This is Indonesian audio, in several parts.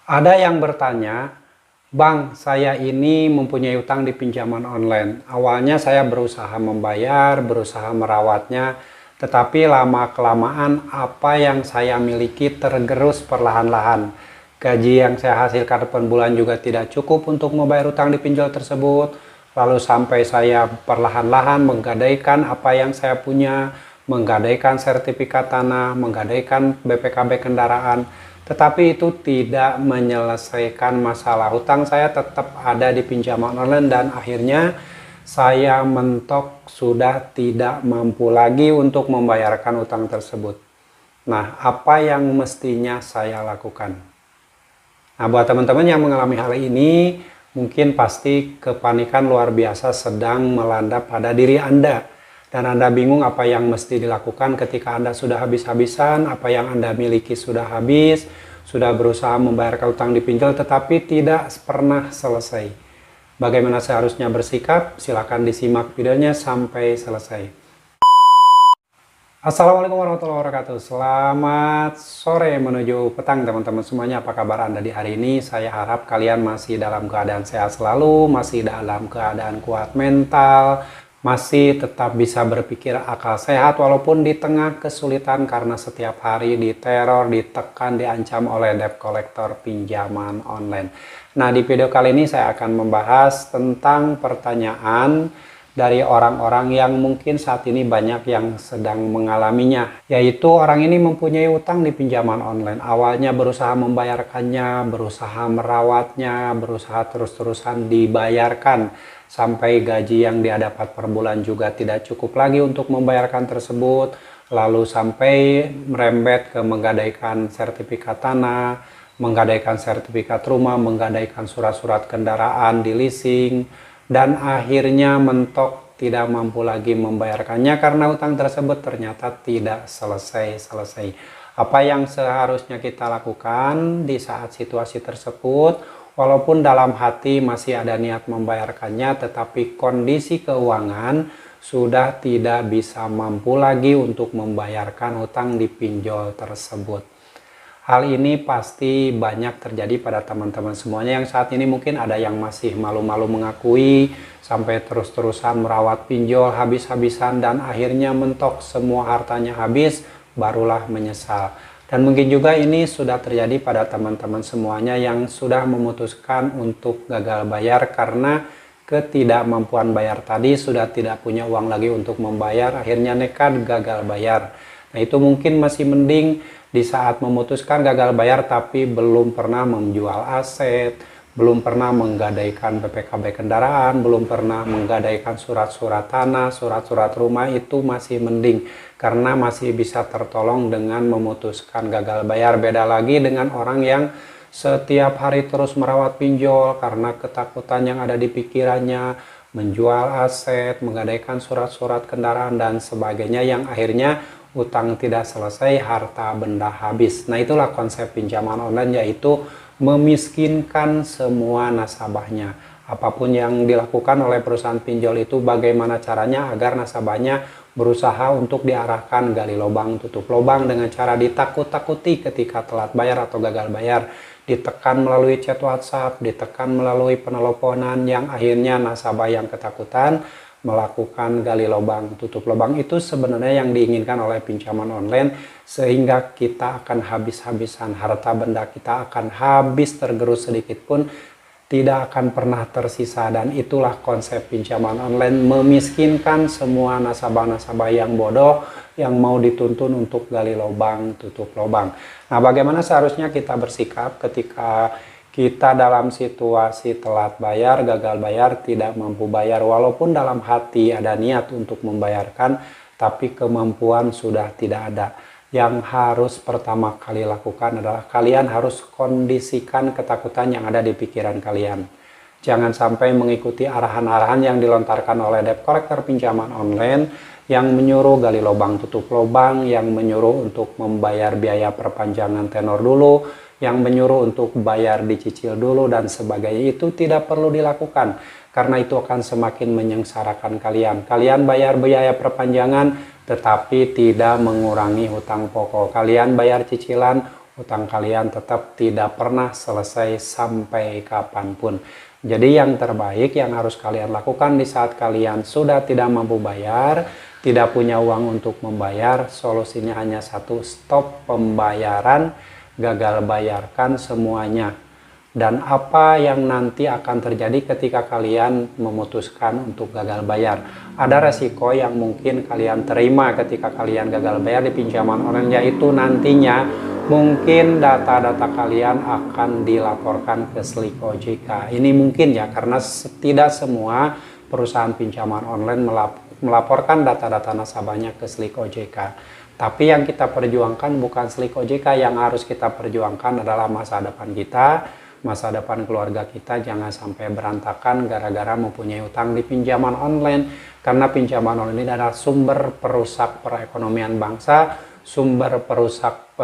Ada yang bertanya, "Bang, saya ini mempunyai utang di pinjaman online. Awalnya saya berusaha membayar, berusaha merawatnya, tetapi lama-kelamaan apa yang saya miliki tergerus perlahan-lahan. Gaji yang saya hasilkan per bulan juga tidak cukup untuk membayar utang di pinjol tersebut. Lalu sampai saya perlahan-lahan menggadaikan apa yang saya punya, menggadaikan sertifikat tanah, menggadaikan BPKB kendaraan. Tetapi itu tidak menyelesaikan masalah. Hutang saya tetap ada di pinjaman online dan akhirnya saya mentok sudah tidak mampu lagi untuk membayarkan utang tersebut. Nah, apa yang mestinya saya lakukan? Nah, buat teman-teman yang mengalami hal ini, mungkin pasti kepanikan luar biasa sedang melanda pada diri Anda. Dan Anda bingung apa yang mesti dilakukan ketika Anda sudah habis-habisan, apa yang Anda miliki sudah habis, sudah berusaha membayarkan utang di pinjol, tetapi tidak pernah selesai. Bagaimana seharusnya bersikap? Silahkan disimak videonya sampai selesai. Assalamualaikum warahmatullahi wabarakatuh. Selamat sore menuju petang teman-teman semuanya. Apa kabar Anda di hari ini? Saya harap kalian masih dalam keadaan sehat selalu, masih dalam keadaan kuat mental, masih tetap bisa berpikir akal sehat walaupun di tengah kesulitan karena setiap hari diteror, ditekan, diancam oleh debt collector pinjaman online. Nah, di video kali ini saya akan membahas tentang pertanyaan dari orang-orang yang mungkin saat ini banyak yang sedang mengalaminya, yaitu orang ini mempunyai utang di pinjaman online. Awalnya berusaha membayarkannya, berusaha merawatnya, berusaha terus-terusan dibayarkan sampai gaji yang dia dapat per bulan juga tidak cukup lagi untuk membayarkan tersebut, lalu sampai merembet ke menggadaikan sertifikat tanah, menggadaikan sertifikat rumah, menggadaikan surat-surat kendaraan di leasing, dan akhirnya mentok tidak mampu lagi membayarkannya karena utang tersebut ternyata tidak selesai-selesai. Apa yang seharusnya kita lakukan di saat situasi tersebut, walaupun dalam hati masih ada niat membayarkannya, tetapi kondisi keuangan sudah tidak bisa mampu lagi untuk membayarkan utang di pinjol tersebut. Hal ini pasti banyak terjadi pada teman-teman semuanya yang saat ini mungkin ada yang masih malu-malu mengakui, sampai terus-terusan merawat pinjol habis-habisan dan akhirnya mentok semua hartanya habis, barulah menyesal. Dan mungkin juga ini sudah terjadi pada teman-teman semuanya yang sudah memutuskan untuk gagal bayar karena ketidakmampuan bayar tadi, sudah tidak punya uang lagi untuk membayar, akhirnya nekat gagal bayar. Nah, itu mungkin masih mending di saat memutuskan gagal bayar tapi belum pernah menjual aset, belum pernah menggadaikan BPKB kendaraan, belum pernah menggadaikan surat-surat tanah, surat-surat rumah, itu masih mending karena masih bisa tertolong dengan memutuskan gagal bayar. Beda lagi dengan orang yang setiap hari terus merawat pinjol karena ketakutan yang ada di pikirannya, menjual aset, menggadaikan surat-surat kendaraan dan sebagainya, yang akhirnya utang tidak selesai, harta benda habis. Nah, itulah konsep pinjaman online, yaitu memiskinkan semua nasabahnya. Apapun yang dilakukan oleh perusahaan pinjol itu, bagaimana caranya agar nasabahnya berusaha untuk diarahkan gali lubang tutup lubang dengan cara ditakut-takuti ketika telat bayar atau gagal bayar, ditekan melalui chat WhatsApp, ditekan melalui penelponan, yang akhirnya nasabah yang ketakutan melakukan gali lubang tutup lubang. Itu sebenarnya yang diinginkan oleh pinjaman online, sehingga kita akan habis-habisan, harta benda kita akan habis, tergerus sedikit pun tidak akan pernah tersisa. Dan itulah konsep pinjaman online, memiskinkan semua nasabah-nasabah yang bodoh yang mau dituntun untuk gali lubang tutup lubang. Nah, bagaimana seharusnya kita bersikap ketika kita dalam situasi telat bayar, gagal bayar, tidak mampu bayar, walaupun dalam hati ada niat untuk membayarkan, tapi kemampuan sudah tidak ada. Yang harus pertama kali lakukan adalah kalian harus kondisikan ketakutan yang ada di pikiran kalian. Jangan sampai mengikuti arahan-arahan yang dilontarkan oleh debt collector pinjaman online yang menyuruh gali lubang tutup lubang, yang menyuruh untuk membayar biaya perpanjangan tenor dulu, yang menyuruh untuk bayar dicicil dulu dan sebagainya. Itu tidak perlu dilakukan karena itu akan semakin menyengsarakan kalian. Kalian bayar biaya perpanjangan tetapi tidak mengurangi hutang pokok. Kalian bayar cicilan utang kalian tetap tidak pernah selesai sampai kapanpun. Jadi yang terbaik yang harus kalian lakukan di saat kalian sudah tidak mampu bayar, tidak punya uang untuk membayar, solusinya hanya satu: stop pembayaran, gagal bayarkan semuanya. Dan apa yang nanti akan terjadi ketika kalian memutuskan untuk gagal bayar? Ada resiko yang mungkin kalian terima ketika kalian gagal bayar di pinjaman online, yaitu nantinya mungkin data-data kalian akan dilaporkan ke Slik OJK. Ini mungkin ya, karena tidak semua perusahaan pinjaman online melaporkan data-data nasabahnya ke Slik OJK. Tapi yang kita perjuangkan bukan Slik OJK, yang harus kita perjuangkan adalah masa depan kita, masa depan keluarga kita jangan sampai berantakan gara-gara mempunyai utang di pinjaman online. Karena pinjaman online ini adalah sumber perusak perekonomian bangsa, sumber perusak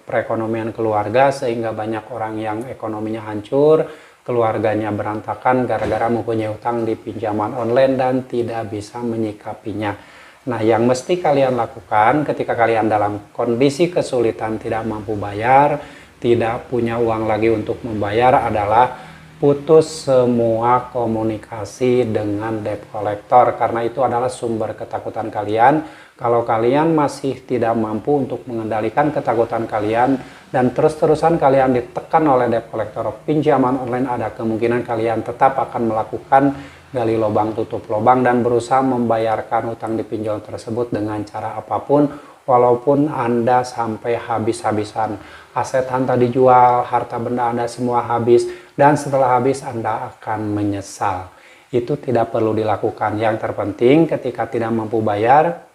perekonomian keluarga, sehingga banyak orang yang ekonominya hancur, keluarganya berantakan gara-gara mempunyai utang di pinjaman online dan tidak bisa menyikapinya. Nah, yang mesti kalian lakukan ketika kalian dalam kondisi kesulitan, tidak mampu bayar, tidak punya uang lagi untuk membayar, adalah putus semua komunikasi dengan debt collector, karena itu adalah sumber ketakutan kalian. Kalau kalian masih tidak mampu untuk mengendalikan ketakutan kalian dan terus-terusan kalian ditekan oleh debt collector pinjaman online, ada kemungkinan kalian tetap akan melakukan gali lubang tutup lubang dan berusaha membayarkan utang di pinjol tersebut dengan cara apapun, walaupun Anda sampai habis-habisan. Aset Anda dijual, harta benda Anda semua habis, dan setelah habis Anda akan menyesal. Itu tidak perlu dilakukan. Yang terpenting ketika tidak mampu bayar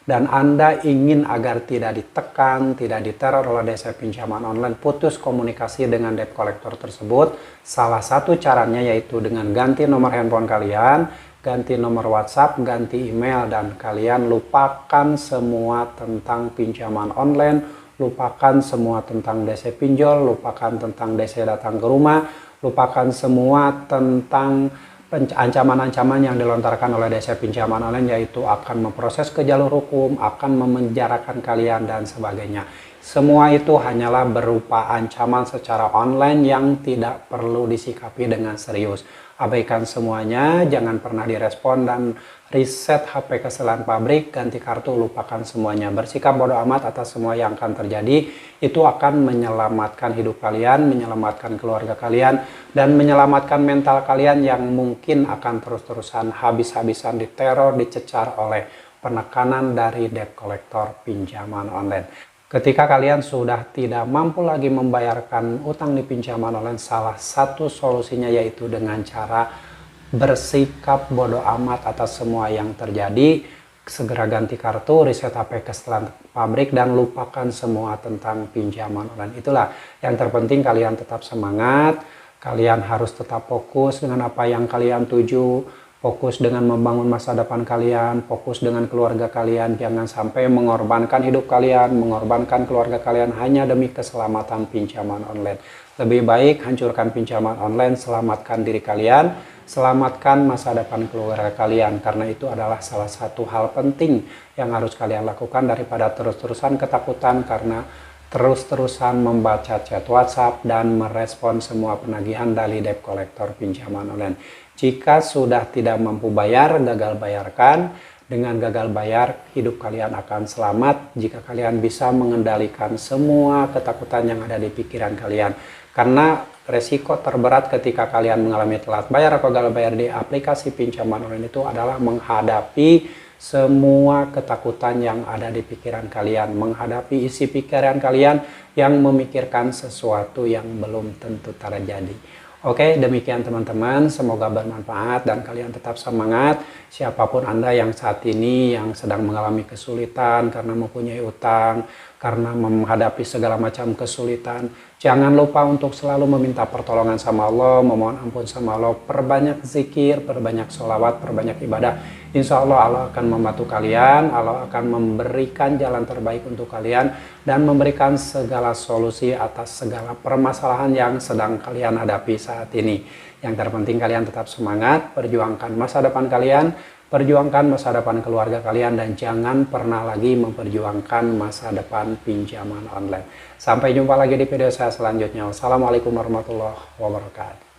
dan Anda ingin agar tidak ditekan, tidak diteror oleh desa pinjaman online, putus komunikasi dengan debt collector tersebut. Salah satu caranya yaitu dengan ganti nomor handphone kalian, ganti nomor WhatsApp, ganti email, dan kalian lupakan semua tentang pinjaman online, lupakan semua tentang DC pinjol, lupakan tentang DC datang ke rumah, lupakan semua tentang ancaman-ancaman yang dilontarkan oleh DC pinjaman online, yaitu akan memproses ke jalur hukum, akan memenjarakan kalian, dan sebagainya. Semua itu hanyalah berupa ancaman secara online yang tidak perlu disikapi dengan serius. Abaikan semuanya, jangan pernah direspon, dan reset HP kesalahan pabrik, ganti kartu, lupakan semuanya. Bersikap bodoh amat atas semua yang akan terjadi. Itu akan menyelamatkan hidup kalian, menyelamatkan keluarga kalian, dan menyelamatkan mental kalian yang mungkin akan terus-terusan habis-habisan diteror, dicecar oleh penekanan dari debt collector pinjaman online. Ketika kalian sudah tidak mampu lagi membayarkan utang di pinjaman online, salah satu solusinya yaitu dengan cara bersikap bodoh amat atas semua yang terjadi. Segera ganti kartu, reset HP kesalahan pabrik, dan lupakan semua tentang pinjaman online. Itulah yang terpenting. Kalian tetap semangat, kalian harus tetap fokus dengan apa yang kalian tuju. Fokus dengan membangun masa depan kalian, fokus dengan keluarga kalian. Jangan sampai mengorbankan hidup kalian, mengorbankan keluarga kalian hanya demi keselamatan pinjaman online. Lebih baik hancurkan pinjaman online, selamatkan diri kalian, selamatkan masa depan keluarga kalian. Karena itu adalah salah satu hal penting yang harus kalian lakukan daripada terus-terusan ketakutan karena terus-terusan membaca chat WhatsApp dan merespon semua penagihan dari debt collector pinjaman online. Jika sudah tidak mampu bayar, gagal bayarkan. Dengan gagal bayar, hidup kalian akan selamat jika kalian bisa mengendalikan semua ketakutan yang ada di pikiran kalian. Karena resiko terberat ketika kalian mengalami telat bayar atau gagal bayar di aplikasi pinjaman online itu adalah menghadapi semua ketakutan yang ada di pikiran kalian, menghadapi isi pikiran kalian yang memikirkan sesuatu yang belum tentu terjadi. Oke, demikian teman-teman, semoga bermanfaat dan kalian tetap semangat. Siapapun Anda yang saat ini yang sedang mengalami kesulitan karena mempunyai utang, karena menghadapi segala macam kesulitan, jangan lupa untuk selalu meminta pertolongan sama Allah, memohon ampun sama Allah, perbanyak zikir, perbanyak sholawat, perbanyak ibadah. Insya Allah Allah akan membantu kalian, Allah akan memberikan jalan terbaik untuk kalian dan memberikan segala solusi atas segala permasalahan yang sedang kalian hadapi saat ini. Yang terpenting kalian tetap semangat, perjuangkan masa depan kalian, Perjuangkan masa depan keluarga kalian dan jangan pernah lagi memperjuangkan masa depan pinjaman online. Sampai jumpa lagi di video saya selanjutnya. Wassalamualaikum warahmatullahi wabarakatuh.